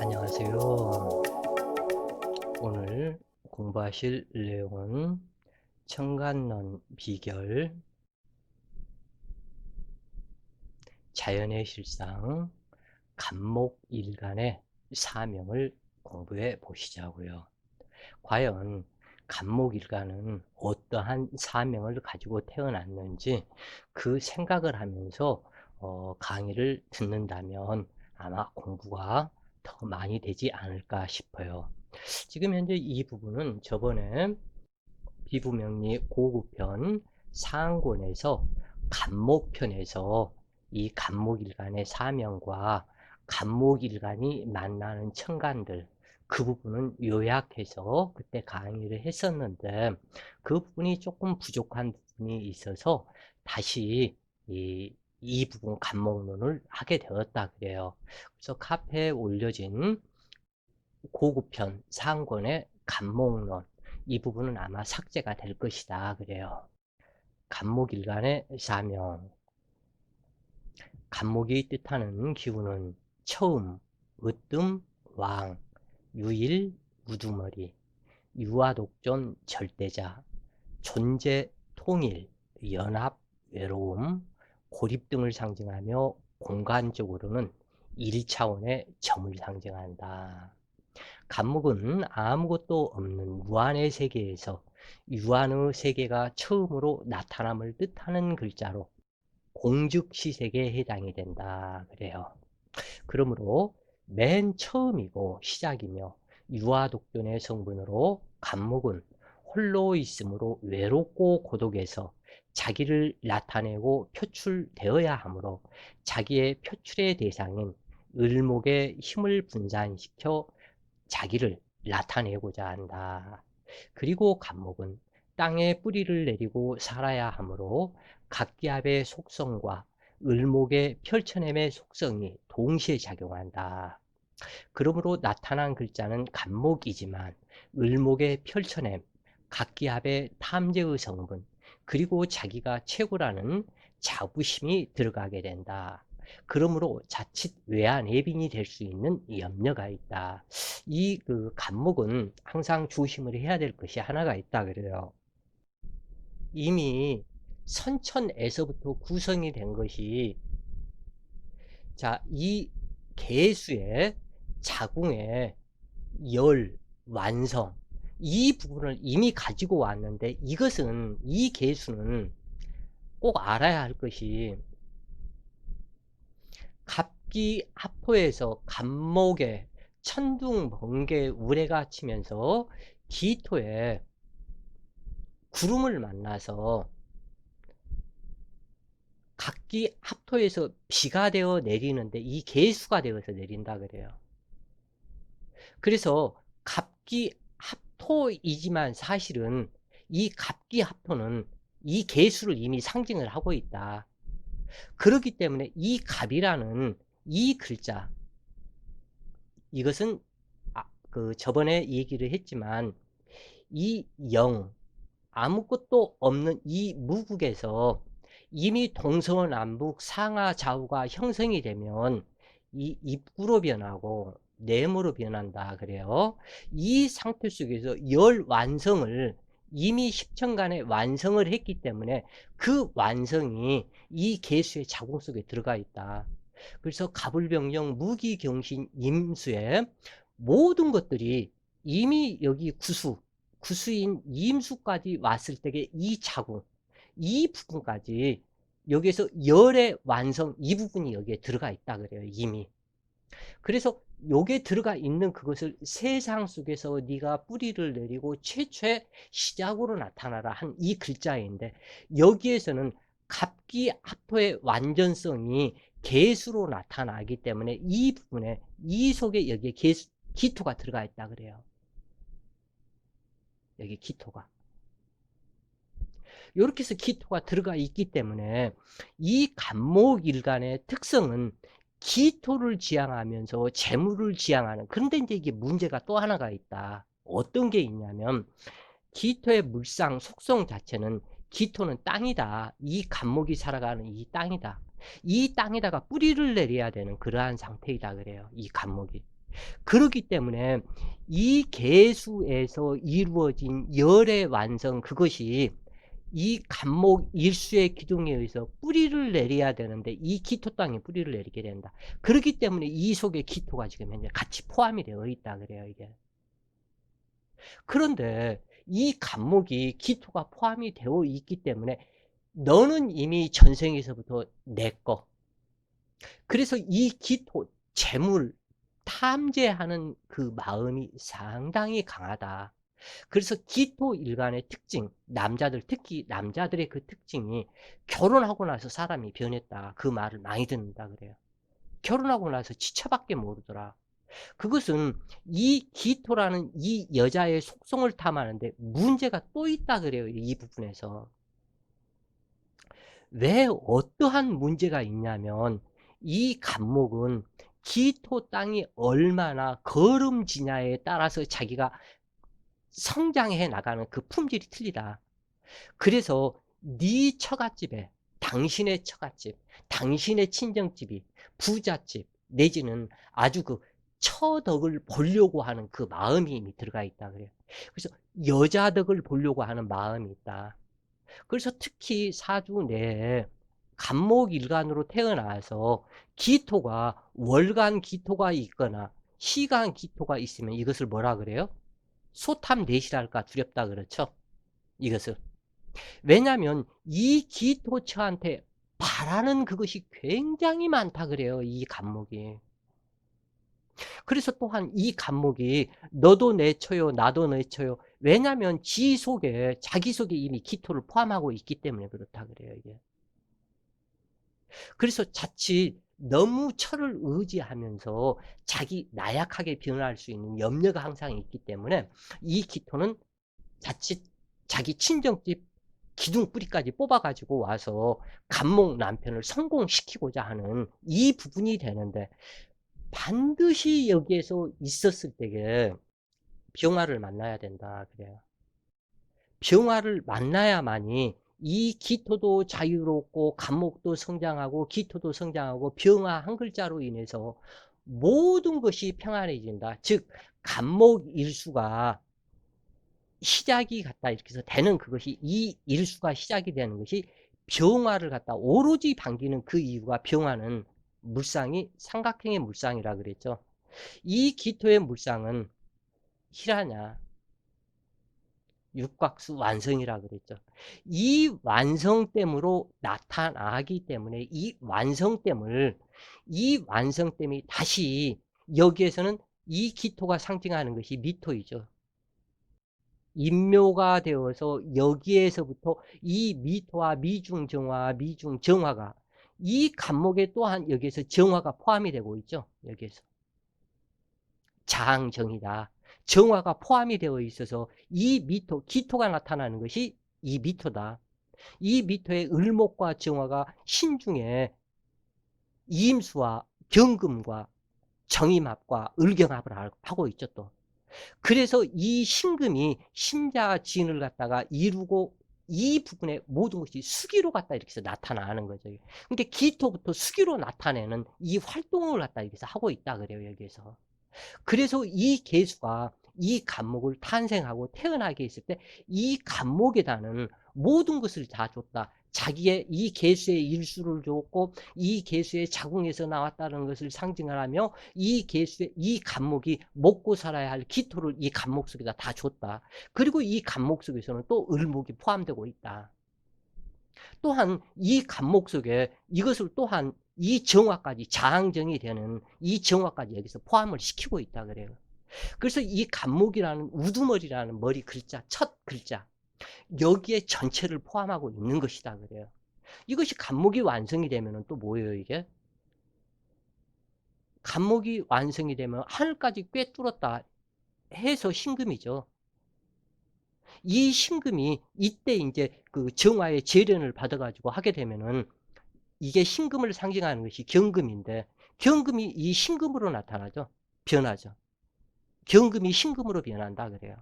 안녕하세요. 오늘 공부하실 내용은 청간론 비결, 자연의 실상, 간목일간의 사명을 공부해 보시자고요. 과연 간목일간은 어떠한 사명을 가지고 태어났는지 그 생각을 하면서 강의를 듣는다면 아마 공부가 더 많이 되지 않을까 싶어요. 지금 현재 이 부분은 저번에 비부명리 고구편 상권에서 간목편에서 이 간목일간의 사명과 간목일간이 만나는 천간들, 그 부분은 요약해서 그때 강의를 했었는데 그 부분이 조금 부족한 부분이 있어서 다시 이 부분 간목론을 하게 되었다 그래요. 그래서 카페에 올려진 고급편 상권의 간목론, 이 부분은 아마 삭제가 될 것이다 그래요. 간목일간의 사명, 간목이 뜻하는 기운은 처음, 으뜸, 왕, 유일, 우두머리, 유아독존, 절대자, 존재, 통일, 연합, 외로움, 고립 등을 상징하며 공간적으로는 1차원의 점을 상징한다. 간목은 아무것도 없는 무한의 세계에서 유한의 세계가 처음으로 나타남을 뜻하는 글자로 공즉시색에 해당이 된다 그래요. 그러므로 맨 처음이고 시작이며 유아독존의 성분으로 간목은 홀로 있으므로 외롭고 고독해서 자기를 나타내고 표출되어야 하므로 자기의 표출의 대상인 을목의 힘을 분산시켜 자기를 나타내고자 한다. 그리고 간목은 땅에 뿌리를 내리고 살아야 하므로 각기압의 속성과 을목의 펼쳐냄의 속성이 동시에 작용한다. 그러므로 나타난 글자는 간목이지만 을목의 펼쳐냄, 각기압의 탐재의 성분, 그리고 자기가 최고라는 자부심이 들어가게 된다. 그러므로 자칫 외아내빈이 될 수 있는 염려가 있다. 이 간목은 항상 조심을 해야 될 것이 하나가 있다 그래요. 이미 선천에서부터 구성이 된 것이, 자, 이 개수의 자궁의 열, 완성, 이 부분을 이미 가지고 왔는데, 이것은, 이 개수는 꼭 알아야 할 것이, 갑기 합토에서 간목에 천둥, 번개, 우레가 치면서 기토에 구름을 만나서 각기 합토에서 비가 되어 내리는데 이 개수가 되어서 내린다 그래요. 그래서 갑기 합토이지만 사실은 이 갑기 합토는 이 개수를 이미 상징을 하고 있다. 그렇기 때문에 이 갑이라는 이 글자, 이것은 저번에 얘기를 했지만 이 영, 아무것도 없는 이 무국에서 이미 동서남북 상하 좌우가 형성이 되면 이 입구로 변하고 네모로 변한다 그래요. 이 상태 속에서 열 완성을 이미 10천간에 완성을 했기 때문에 그 완성이 이 개수의 자궁 속에 들어가 있다. 그래서 갑을병정 무기경신 임수의 모든 것들이 이미 여기 구수인 임수까지 왔을 때의 이 자궁, 이 부분까지 여기에서 열의 완성, 이 부분이 여기에 들어가 있다 그래요 이미. 그래서 여기에 들어가 있는 그것을 세상 속에서 네가 뿌리를 내리고 최초의 시작으로 나타나라 한 이 글자인데, 여기에서는 갑기 합토의 완전성이 개수로 나타나기 때문에 이 부분에, 이 속에 여기에 기토가 들어가 있다 그래요. 여기 기토가. 이렇게 해서 기토가 들어가 있기 때문에 이 간목일간의 특성은 기토를 지향하면서 재물을 지향하는, 그런데 이제 이게 문제가 또 하나가 있다. 어떤 게 있냐면 기토의 물상 속성 자체는, 기토는 땅이다. 이 간목이 살아가는 이 땅이다. 이 땅에다가 뿌리를 내려야 되는 그러한 상태이다 그래요 이 간목이. 그렇기 때문에 이 계수에서 이루어진 열의 완성, 그것이 이 간목 일수의 기둥에 의해서 뿌리를 내려야 되는데 이 기토 땅에 뿌리를 내리게 된다. 그렇기 때문에 이 속에 기토가 지금 현재 같이 포함이 되어 있다 그래요, 이게. 그런데 이 간목이 기토가 포함이 되어 있기 때문에 너는 이미 전생에서부터 내 거. 그래서 이 기토, 재물 탐재하는 그 마음이 상당히 강하다. 그래서 기토 일간의 특징, 남자들, 특히 남자들의 그 특징이 결혼하고 나서 사람이 변했다. 그 말을 많이 듣는다 그래요. 결혼하고 나서 지쳐밖에 모르더라. 그것은 이 기토라는 이 여자의 속성을 탐하는데 문제가 또 있다 그래요. 이 부분에서. 왜 어떠한 문제가 있냐면 이 간목은 기토 땅이 얼마나 거름지냐에 따라서 자기가 성장해 나가는 그 품질이 틀리다. 그래서 네 처갓집에, 당신의 처갓집, 당신의 친정집이 부잣집 내지는 아주 그 처덕을 보려고 하는 그 마음이 이미 들어가 있다 그래요. 그래서 여자덕을 보려고 하는 마음이 있다. 그래서 특히 사주 내에 간목일간으로 태어나서 기토가 월간 기토가 있거나 시간 기토가 있으면 이것을 뭐라 그래요? 소탐내시랄까 두렵다 그렇죠? 이것을. 왜냐하면 이 기토처한테 바라는 그것이 굉장히 많다 그래요. 이 간목이. 그래서 또한 이 간목이 너도 내 처요 나도 내 처요. 왜냐하면 지 속에 자기 속에 이미 기토를 포함하고 있기 때문에 그렇다 그래요. 이게. 그래서 자칫 너무 철을 의지하면서 자기 나약하게 변할 수 있는 염려가 항상 있기 때문에 이 기토는 자칫 자기 친정집 기둥 뿌리까지 뽑아가지고 와서 간목 남편을 성공시키고자 하는 이 부분이 되는데 반드시 여기에서 있었을 때에 병화를 만나야 된다 그래요. 병화를 만나야만이 이 기토도 자유롭고 간목도 성장하고 기토도 성장하고 병화 한 글자로 인해서 모든 것이 평안해진다. 즉 간목 일수가 시작이 갖다 이렇게 해서 되는 그것이 이 일수가 시작이 되는 것이 병화를 갖다 오로지 반기는 그 이유가 병화는 물상이 삼각형의 물상이라 그랬죠. 이 기토의 물상은 실하냐 육각수 완성이라 그랬죠. 이 완성됨으로 나타나기 때문에 이 완성됨이 다시 여기에서는 이 기토가 상징하는 것이 미토이죠. 인묘가 되어서 여기에서부터 이 미토와 미중정화, 미중정화가 이 간목에 또한 여기에서 정화가 포함이 되고 있죠. 여기에서. 장정이다. 정화가 포함이 되어 있어서 이 미토, 기토가 나타나는 것이 이 미토다. 이 미토의 을목과 정화가 신중에 이임수와 경금과 정임합과 을경합을 하고 있죠 또. 그래서 이 신금이 신자진을 갖다가 이루고 이 부분에 모든 것이 수기로 갖다 이렇게 해서 나타나는 거죠. 그러니까 기토부터 수기로 나타내는 이 활동을 갖다 이렇게 해서 하고 있다 그래요 여기에서. 그래서 이 개수가 이 간목을 탄생하고 태어나게 했을 때 이 간목에다는 모든 것을 다 줬다. 자기의 이 개수의 일수를 줬고 이 개수의 자궁에서 나왔다는 것을 상징을 하며 이 개수의 이 간목이 먹고 살아야 할 기토를 이 간목 속에다 다 줬다. 그리고 이 간목 속에서는 또 을목이 포함되고 있다. 또한 이 간목 속에 이것을 또한 이 정화까지 자항정이 되는 이 정화까지 여기서 포함을 시키고 있다 그래요. 그래서 이 간목이라는 우두머리라는 머리 글자 첫 글자 여기에 전체를 포함하고 있는 것이다 그래요. 이것이 간목이 완성이 되면 또 뭐예요 이게? 간목이 완성이 되면 하늘까지 꿰뚫었다 해서 신금이죠. 이 신금이 이때 이제 그 정화의 재련을 받아가지고 하게 되면은 이게 신금을 상징하는 것이 경금인데 경금이 이 신금으로 나타나죠. 변하죠. 경금이 신금으로 변한다 그래요.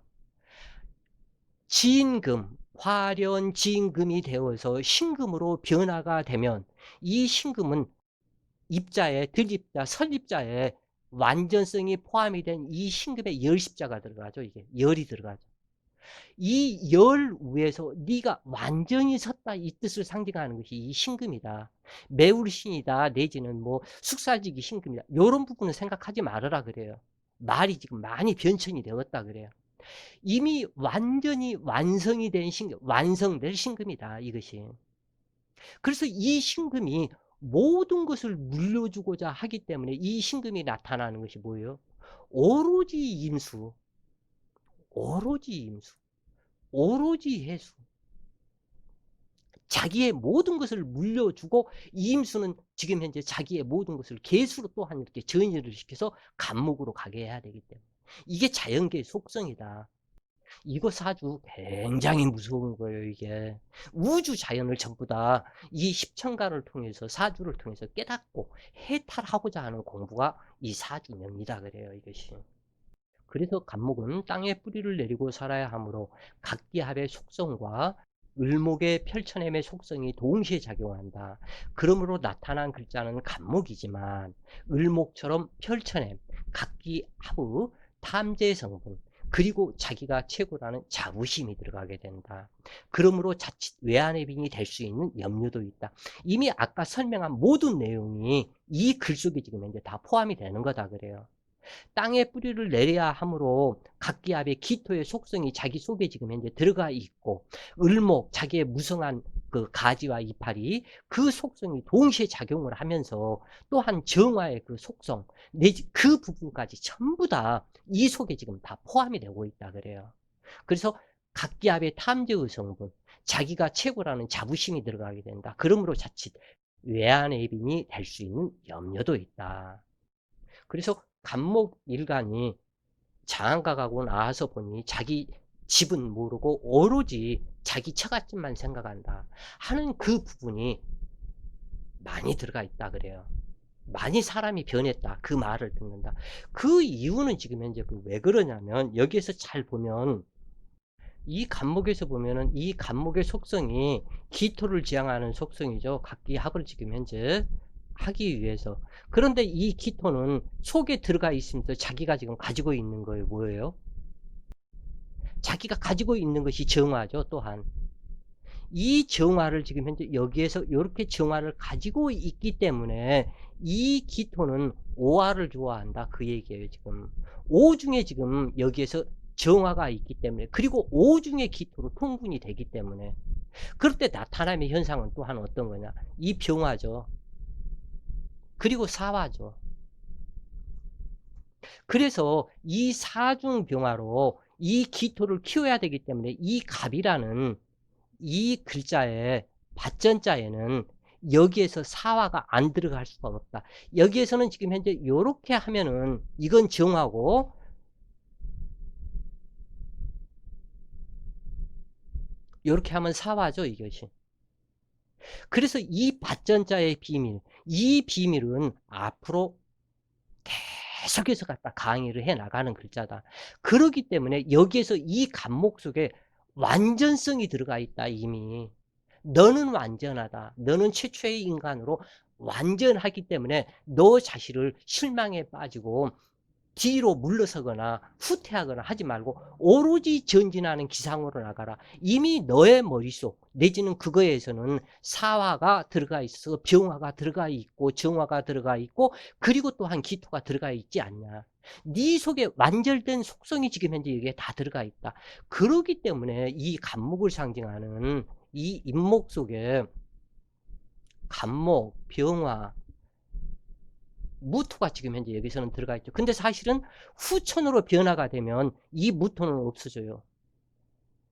지인금, 화련 지인금이 되어서 신금으로 변화가 되면 이 신금은 입자에 들입자, 설입자에 완전성이 포함이 된 이 신금에 열십자가 들어가죠. 이게 열이 들어가죠. 이 열 위에서 네가 완전히 섰다 이 뜻을 상징하는 것이 이 신금이다. 매울신이다 내지는 뭐 숙사지기 신금이다. 요런 부분은 생각하지 말아라 그래요. 말이 지금 많이 변천이 되었다 그래요. 이미 완전히 완성이 된 신금, 완성될 신금이다 이것이. 그래서 이 신금이 모든 것을 물려주고자 하기 때문에 이 신금이 나타나는 것이 뭐예요? 오로지 임수, 오로지 임수, 오로지 해수. 자기의 모든 것을 물려주고 이 임수는 지금 현재 자기의 모든 것을 계수로 또한 이렇게 전이를 시켜서 간목으로 가게 해야 되기 때문에 이게 자연계의 속성이다. 이거 사주 굉장히 무서운 거예요 이게. 우주 자연을 전부 다 이 십천간을 통해서 사주를 통해서 깨닫고 해탈하고자 하는 공부가 이 사주입니다 그래요 이것이. 그래서 간목은 땅에 뿌리를 내리고 살아야 하므로 각기합의 속성과 을목의 펼쳐냄의 속성이 동시에 작용한다. 그러므로 나타난 글자는 간목이지만 을목처럼 펼쳐냄, 각기합의 탐재 성분, 그리고 자기가 최고라는 자부심이 들어가게 된다. 그러므로 자칫 외환의 빙이 될 수 있는 염려도 있다. 이미 아까 설명한 모든 내용이 이 글 속에 지금 이제 다 포함이 되는 거다 그래요. 땅에 뿌리를 내려야 하므로 각기압의 기토의 속성이 자기 속에 지금 현재 들어가 있고 을목 자기의 무성한 그 가지와 이파리 그 속성이 동시에 작용을 하면서 또한 정화의 그 속성 내지 그 부분까지 전부 다 이 속에 지금 다 포함이 되고 있다 그래요. 그래서 각기압의 탐재의 성분 자기가 최고라는 자부심이 들어가게 된다. 그러므로 자칫 외환외빈이 될 수 있는 염려도 있다. 그래서 간목 일간이 장안가가고 나와서 보니 자기 집은 모르고 오로지 자기 처갓집만 생각한다 하는 그 부분이 많이 들어가 있다 그래요. 많이 사람이 변했다 그 말을 듣는다. 그 이유는 지금 현재 왜 그러냐면 여기에서 잘 보면 이 간목에서 보면은 이 간목의 속성이 기토를 지향하는 속성이죠. 각기 합을 지금 현재 하기 위해서. 그런데 이 기토는 속에 들어가 있으면서 자기가 지금 가지고 있는 거예요. 뭐예요? 자기가 가지고 있는 것이 정화죠. 또한. 이 정화를 지금 현재 여기에서 이렇게 정화를 가지고 있기 때문에 이 기토는 오화를 좋아한다. 그 얘기예요. 지금. 오중에 지금 여기에서 정화가 있기 때문에 그리고 오중의 기토로 통분이 되기 때문에 그럴 때 나타남의 현상은 또한 어떤 거냐. 이 병화죠. 그리고 사화죠. 그래서 이 사중병화로 이 기토를 키워야 되기 때문에 이 갑이라는 이 글자에 받전자에는 여기에서 사화가 안 들어갈 수가 없다. 여기에서는 지금 현재 이렇게 하면은 이건 정하고 이렇게 하면 사화죠 이것이. 그래서 이 받전자의 비밀, 이 비밀은 앞으로 계속해서 갖다 강의를 해 나가는 글자다. 그렇기 때문에 여기에서 이 간목 속에 완전성이 들어가 있다 이미. 너는 완전하다. 너는 최초의 인간으로 완전하기 때문에 너 자신을 실망에 빠지고 뒤로 물러서거나 후퇴하거나 하지 말고 오로지 전진하는 기상으로 나가라. 이미 너의 머릿속 내지는 그거에서는 사화가 들어가 있어 병화가 들어가 있고 정화가 들어가 있고 그리고 또한 기토가 들어가 있지 않냐. 네 속에 완결된 속성이 지금 현재 여기에 다 들어가 있다. 그렇기 때문에 이 간목을 상징하는 이 인목 속에 간목, 병화, 무토가 지금 현재 여기서는 들어가 있죠. 근데 사실은 후천으로 변화가 되면 이 무토는 없어져요.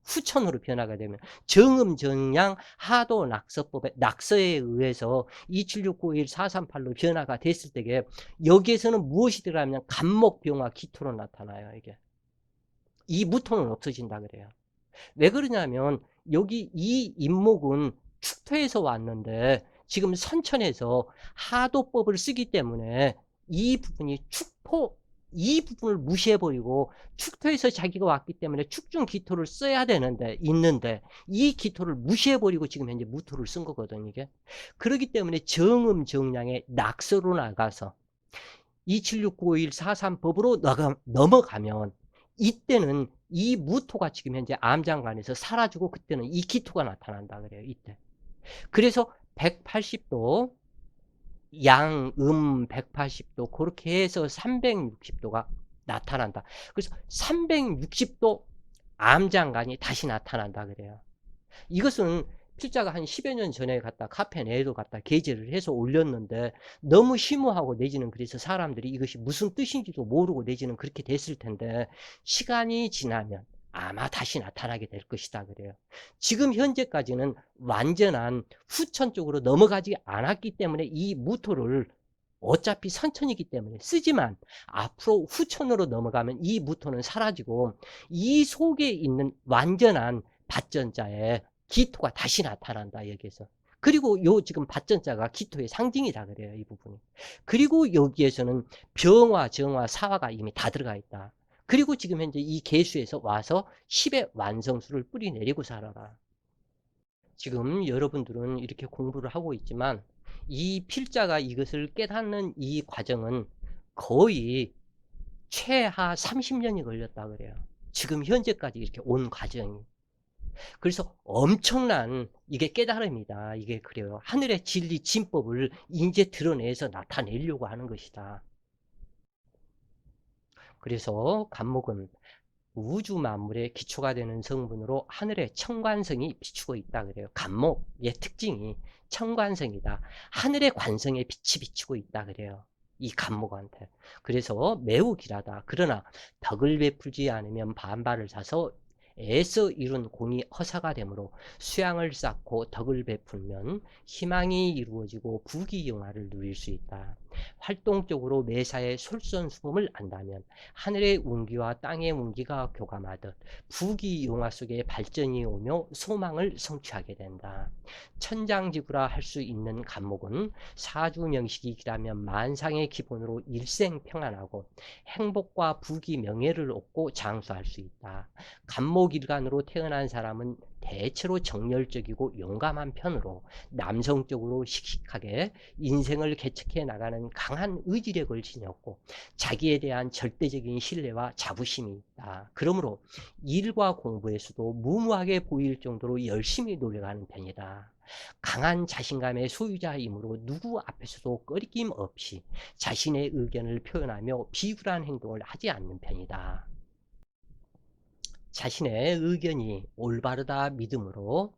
후천으로 변화가 되면 정음 정양 하도 낙서법에 낙서에 의해서 276951 438로 변화가 됐을 때에 여기에서는 무엇이 들어가면 간목병화 기토로 나타나요. 이게 이 무토는 없어진다 그래요. 왜 그러냐면 여기 이 인목은 축토에서 왔는데 지금 선천에서 하도법을 쓰기 때문에 이 부분이 축토 이 부분을 무시해버리고 축토에서 자기가 왔기 때문에 축중 기토를 써야 되는데 있는데 이 기토를 무시해버리고 지금 현재 무토를 쓴 거거든 이게. 그렇기 때문에 정음 정량의 낙서로 나가서 27695143 법으로 넘어가면 이때는 이 무토가 지금 현재 암장관에서 사라지고 그때는 이 기토가 나타난다 그래요. 이때. 그래서 180도 양음 180도 그렇게 해서 360도가 나타난다. 그래서 360도 암장관이 다시 나타난다 그래요. 이것은 필자가 한 10여 년 전에 갖다 카페 내에도 갖다 게재를 해서 올렸는데 너무 심오하고 내지는 그래서 사람들이 이것이 무슨 뜻인지도 모르고 내지는 그렇게 됐을 텐데 시간이 지나면 아마 다시 나타나게 될 것이다 그래요. 지금 현재까지는 완전한 후천 쪽으로 넘어가지 않았기 때문에 이 무토를 어차피 선천이기 때문에 쓰지만 앞으로 후천으로 넘어가면 이 무토는 사라지고 이 속에 있는 완전한 밭전자에 기토가 다시 나타난다 여기에서. 그리고 요 지금 밭전자가 기토의 상징이라 그래요 이 부분이. 그리고 여기에서는 병화 정화 사화가 이미 다 들어가 있다. 그리고 지금 현재 이 계수에서 와서 10의 완성수를 뿌리 내리고 살아라. 지금 여러분들은 이렇게 공부를 하고 있지만 이 필자가 이것을 깨닫는 이 과정은 거의 최하 30년이 걸렸다 그래요. 지금 현재까지 이렇게 온 과정이. 그래서 엄청난 이게 깨달음이다. 이게 그래요. 하늘의 진리 진법을 이제 드러내서 나타내려고 하는 것이다. 그래서 간목은 우주 만물의 기초가 되는 성분으로 하늘의 청관성이 비추고 있다 그래요. 간목의 특징이 청관성이다. 하늘의 관성에 빛이 비추고 있다 그래요. 이 간목한테. 그래서 매우 길하다. 그러나 덕을 베풀지 않으면 반발을 사서 애써 이룬 공이 허사가 되므로 수양을 쌓고 덕을 베풀면 희망이 이루어지고 부귀영화를 누릴 수 있다. 활동적으로 매사에 솔선수범을 안다면 하늘의 운기와 땅의 운기가 교감하듯 부귀영화 속에 발전이 오며 소망을 성취하게 된다. 천장지구라 할 수 있는 간목은 사주명식이 기라면 만상의 기본으로 일생평안하고 행복과 부귀 명예를 얻고 장수할 수 있다. 간목일간으로 태어난 사람은 대체로 정열적이고 용감한 편으로 남성적으로 씩씩하게 인생을 개척해 나가는 강한 의지력을 지녔고 자기에 대한 절대적인 신뢰와 자부심이 있다. 그러므로 일과 공부에서도 무모하게 보일 정도로 열심히 노력하는 편이다. 강한 자신감의 소유자이므로 누구 앞에서도 꺼리낌 없이 자신의 의견을 표현하며 비굴한 행동을 하지 않는 편이다. 자신의 의견이 올바르다 믿음으로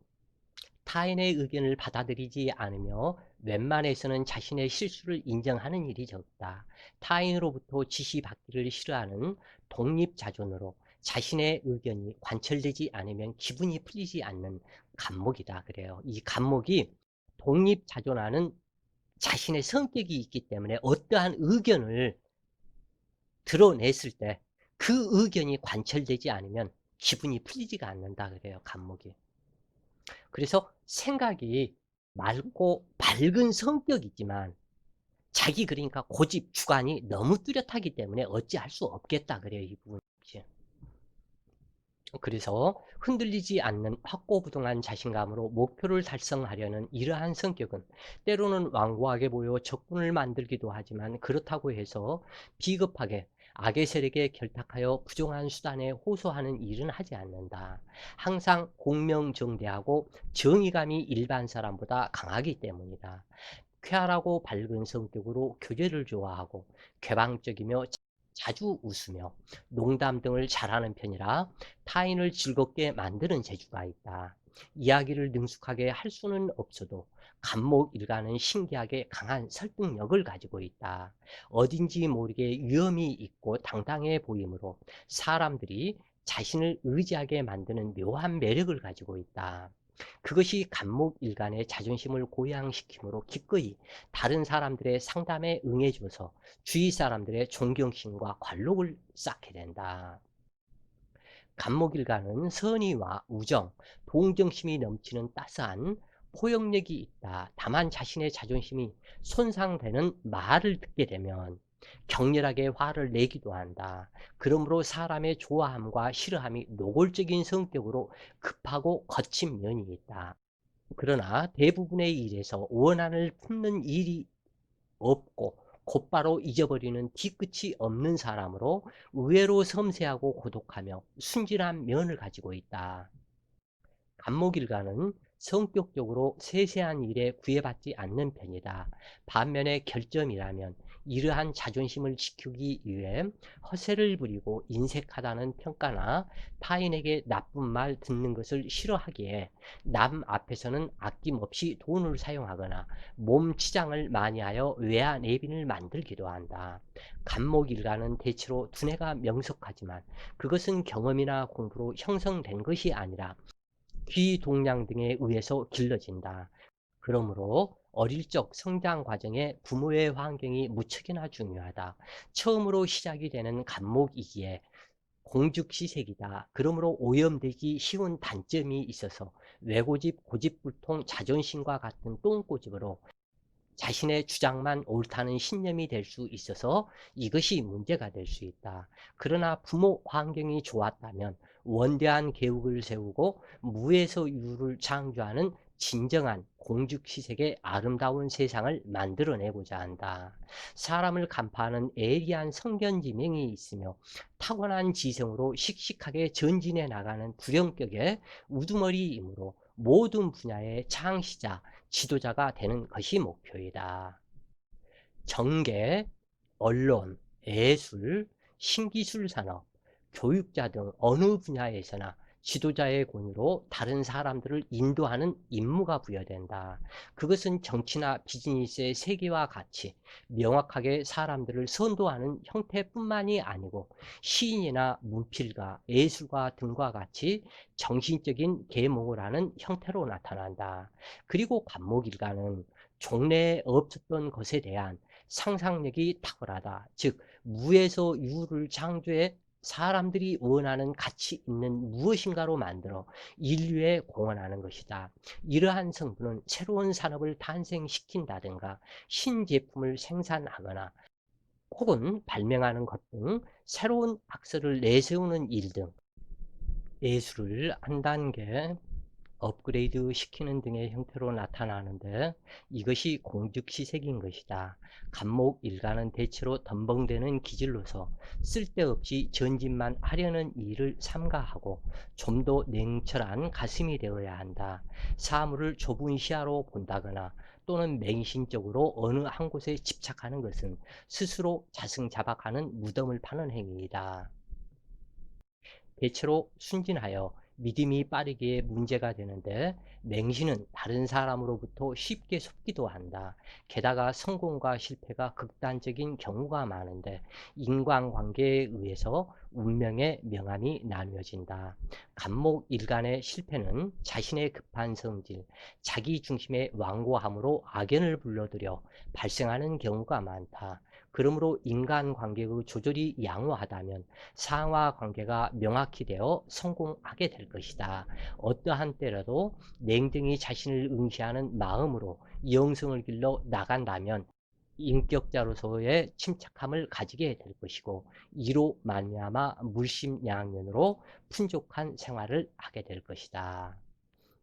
타인의 의견을 받아들이지 않으며 웬만해서는 자신의 실수를 인정하는 일이 적다. 타인으로부터 지시받기를 싫어하는 독립자존으로 자신의 의견이 관철되지 않으면 기분이 풀리지 않는 간목이다 그래요. 이 간목이 독립자존하는 자신의 성격이 있기 때문에 어떠한 의견을 드러냈을 때 그 의견이 관철되지 않으면 기분이 풀리지가 않는다 그래요. 간목이. 그래서 생각이 맑고 밝은 성격이지만 자기 그러니까 고집 주관이 너무 뚜렷하기 때문에 어찌할 수 없겠다 그래요. 이 부분이. 그래서 흔들리지 않는 확고부동한 자신감으로 목표를 달성하려는 이러한 성격은 때로는 완고하게 보여 적군을 만들기도 하지만 그렇다고 해서 비겁하게 악의 세력에 결탁하여 부정한 수단에 호소하는 일은 하지 않는다. 항상 공명정대하고 정의감이 일반 사람보다 강하기 때문이다. 쾌활하고 밝은 성격으로 교제를 좋아하고 개방적이며 자주 웃으며 농담 등을 잘하는 편이라 타인을 즐겁게 만드는 재주가 있다. 이야기를 능숙하게 할 수는 없어도 간목일가는 신기하게 강한 설득력을 가지고 있다. 어딘지 모르게 위험이 있고 당당해 보이므로 사람들이 자신을 의지하게 만드는 묘한 매력을 가지고 있다. 그것이 간목일간의 자존심을 고양시키므로 기꺼이 다른 사람들의 상담에 응해줘서 주위 사람들의 존경심과 관록을 쌓게 된다. 간목일간은 선의와 우정, 동정심이 넘치는 따스한 포용력이 있다. 다만 자신의 자존심이 손상되는 말을 듣게 되면 격렬하게 화를 내기도 한다. 그러므로 사람의 좋아함과 싫어함이 노골적인 성격으로 급하고 거친 면이 있다. 그러나 대부분의 일에서 원한을 품는 일이 없고 곧바로 잊어버리는 뒤끝이 없는 사람으로 의외로 섬세하고 고독하며 순진한 면을 가지고 있다. 간목일가는 성격적으로 세세한 일에 구애받지 않는 편이다. 반면에 결점이라면 이러한 자존심을 지키기 위해 허세를 부리고 인색하다는 평가나 타인에게 나쁜 말 듣는 것을 싫어하기에 남 앞에서는 아낌없이 돈을 사용하거나 몸 치장을 많이 하여 외화 내빈을 만들기도 한다. 간목일가는 대체로 두뇌가 명석하지만 그것은 경험이나 공부로 형성된 것이 아니라 귀 동량 등에 의해서 길러진다. 그러므로 어릴 적 성장 과정에 부모의 환경이 무척이나 중요하다. 처음으로 시작이 되는 간목이기에 공죽시색이다. 그러므로 오염되기 쉬운 단점이 있어서 외고집, 고집불통, 자존심과 같은 똥꼬집으로 자신의 주장만 옳다는 신념이 될 수 있어서 이것이 문제가 될 수 있다. 그러나 부모 환경이 좋았다면 원대한 계획을 세우고 무에서 유를 창조하는 진정한 공죽시색의 아름다운 세상을 만들어내고자 한다. 사람을 간파하는 예리한 성견지명이 있으며 타고난 지성으로 씩씩하게 전진해 나가는 두령격의 우두머리이므로 모든 분야의 창시자, 지도자가 되는 것이 목표이다. 정계, 언론, 예술, 신기술 산업, 교육자 등 어느 분야에서나 지도자의 권위로 다른 사람들을 인도하는 임무가 부여된다. 그것은 정치나 비즈니스의 세계와 같이 명확하게 사람들을 선도하는 형태뿐만이 아니고 시인이나 문필가, 예술가 등과 같이 정신적인 계몽을 하는 형태로 나타난다. 그리고 간목일가는 종래에 없었던 것에 대한 상상력이 탁월하다. 즉 무에서 유를 창조해 사람들이 원하는 가치 있는 무엇인가로 만들어 인류에 공헌하는 것이다. 이러한 성분은 새로운 산업을 탄생시킨다든가 신제품을 생산하거나 혹은 발명하는 것 등 새로운 학설을 내세우는 일 등 예술을 한 단계 업그레이드 시키는 등의 형태로 나타나는데 이것이 공즉시색인 것이다. 간목일가는 대체로 덤벙대는 기질로서 쓸데없이 전진만 하려는 일을 삼가하고 좀 더 냉철한 가슴이 되어야 한다. 사물을 좁은 시야로 본다거나 또는 맹신적으로 어느 한 곳에 집착하는 것은 스스로 자승자박하는 무덤을 파는 행위이다. 대체로 순진하여 믿음이 빠르기에 문제가 되는데 맹신은 다른 사람으로부터 쉽게 속기도 한다. 게다가 성공과 실패가 극단적인 경우가 많은데 인과관계에 의해서 운명의 명암이 나뉘어진다. 간목일간의 실패는 자신의 급한 성질, 자기 중심의 완고함으로 악연을 불러들여 발생하는 경우가 많다. 그러므로 인간관계의 조절이 양호하다면 상하관계가 명확히 되어 성공하게 될 것이다. 어떠한 때라도 냉정히 자신을 응시하는 마음으로 영성을 길러 나간다면 인격자로서의 침착함을 가지게 될 것이고 이로 말미암아 물심양면으로 풍족한 생활을 하게 될 것이다.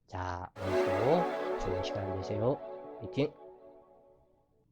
자, 오늘도 좋은 시간 되세요. 화이팅!